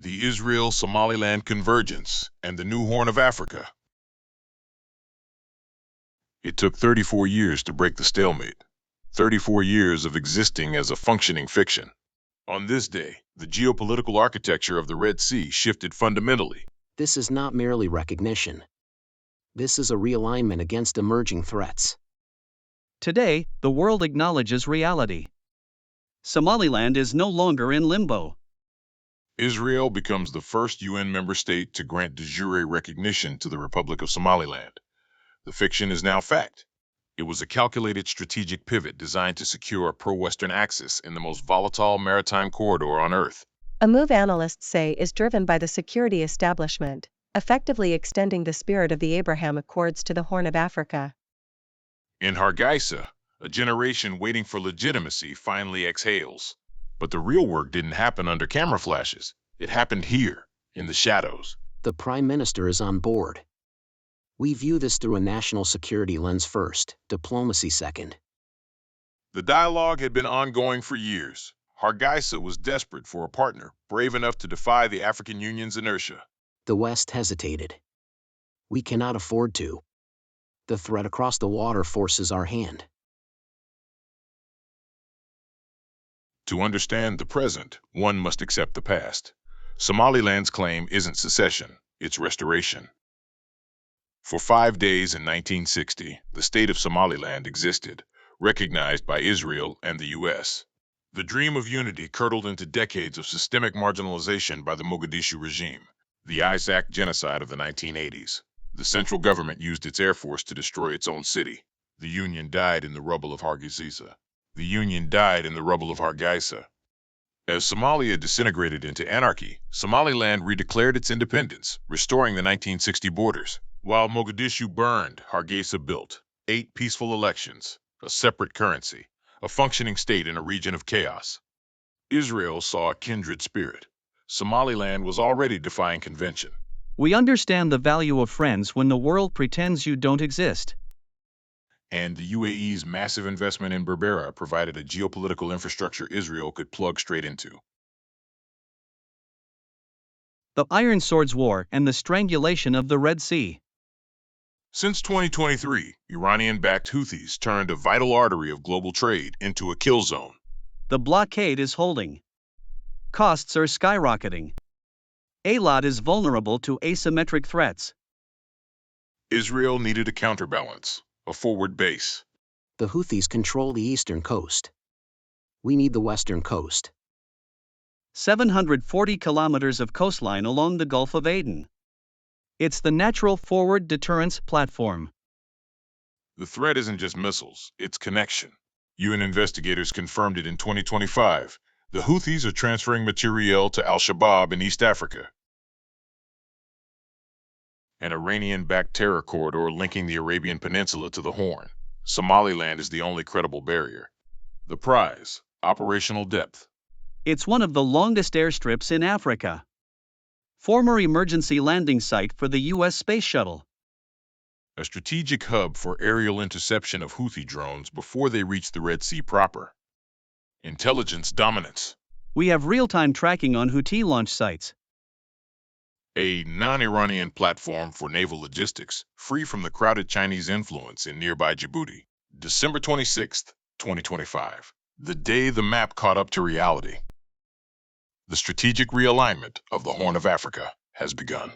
the Israel-Somaliland Convergence, and the New Horn of Africa. It took 34 years to break the stalemate, 34 years of existing as a functioning fiction. On this day, the geopolitical architecture of the Red Sea shifted fundamentally. This is not merely recognition. This is a realignment against emerging threats. Today, the world acknowledges reality. Somaliland is no longer in limbo. Israel becomes the first UN member state to grant de jure recognition to the Republic of Somaliland. The fiction is now fact. It was a calculated strategic pivot designed to secure a pro-Western axis in the most volatile maritime corridor on Earth. A move analysts say is driven by the security establishment, effectively extending the spirit of the Abraham Accords to the Horn of Africa. In Hargeisa, a generation waiting for legitimacy finally exhales. But the real work didn't happen under camera flashes. It happened here, in the shadows. The Prime Minister is on board. We view this through a national security lens first, diplomacy second. The dialogue had been ongoing for years. Hargeisa was desperate for a partner, brave enough to defy the African Union's inertia. The West hesitated. We cannot afford to. The threat across the water forces our hand. To understand the present, one must accept the past. Somaliland's claim isn't secession, it's restoration. For 5 days in 1960, the state of Somaliland existed, recognized by Israel and the U.S. The dream of unity curdled into decades of systemic marginalization by the Mogadishu regime, the Isaac genocide of the 1980s. The central government used its air force to destroy its own city. The Union died in the rubble of Hargeisa. The Union died in the rubble of Hargeisa. As Somalia disintegrated into anarchy, Somaliland redeclared its independence, restoring the 1960 borders. While Mogadishu burned, Hargeisa built. 8 peaceful elections, a separate currency, a functioning state in a region of chaos. Israel saw a kindred spirit. Somaliland was already defying convention. We understand the value of friends when the world pretends you don't exist. And the UAE's massive investment in Berbera provided a geopolitical infrastructure Israel could plug straight into. The Iron Swords War and the strangulation of the Red Sea. Since 2023, Iranian-backed Houthis turned a vital artery of global trade into a kill zone. The blockade is holding. Costs are skyrocketing. Eilat is vulnerable to asymmetric threats. Israel needed a counterbalance, a forward base. The Houthis control the eastern coast. We need the western coast. 740 kilometers of coastline along the Gulf of Aden. It's the natural forward deterrence platform. The threat isn't just missiles, it's connection. UN investigators confirmed it in 2025. The Houthis are transferring materiel to Al-Shabaab in East Africa. An Iranian-backed terror corridor linking the Arabian Peninsula to the Horn. Somaliland is the only credible barrier. The prize, operational depth. It's one of the longest airstrips in Africa. Former emergency landing site for the U.S. Space Shuttle. A strategic hub for aerial interception of Houthi drones before they reach the Red Sea proper. Intelligence dominance. We have real-time tracking on Houthi launch sites. A non-Iranian platform for naval logistics, free from the crowded Chinese influence in nearby Djibouti. December 26, 2025. The day the map caught up to reality. The strategic realignment of the Horn of Africa has begun.